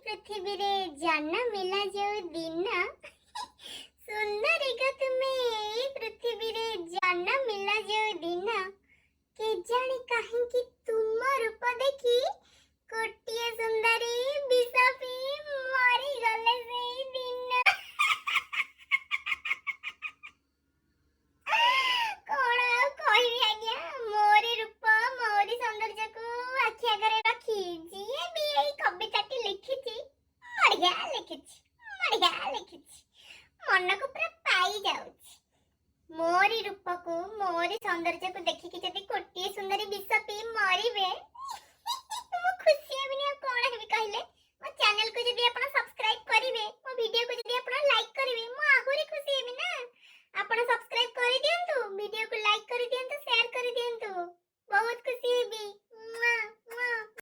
ପୃଥିବୀରେ ଜନ୍ମିଲା ଯୋଉ ଦିନ ସୁନ୍ଦରୀ ଗା ତୁମେ ଏଇ ପୃଥିବୀରେ ଜନ୍ମିଲା ଯୋଉ ଦିନ କେଜାଣି କାହିଁକି ତୁମ ରୂପ ଦେଖି ଗୋଟିଏ ସୁନ୍ଦରୀ ବିଷ ପିଇ ମରିଗଲେ ସେଇ ଦିନ। କଣ ଆଉ କହିବି ଆଜ୍ଞା, ମୋରି ରୂପ ମୋରି ସୌନ୍ଦର୍ଯ୍ୟକୁ ଆଖି ଆଗରେ ରଖି ଯିଏ ବି ଏଇ କବିତାଟି ଲିଖିଛି ବଢିଆ ଲିଖିଛି, ବଢିଆ ଲିଖିଛି, ମନକୁ ପୁରା ପାଇ ଯାଉଛି। ମୋରି ରୂପକୁ ମୋରି ସୌନ୍ଦର୍ଯ୍ୟକୁ ଦେଖିକି ଯଦି ଗୋଟିଏ ସୁନ୍ଦରୀ ବିଷ ପିଇ ମରିବେ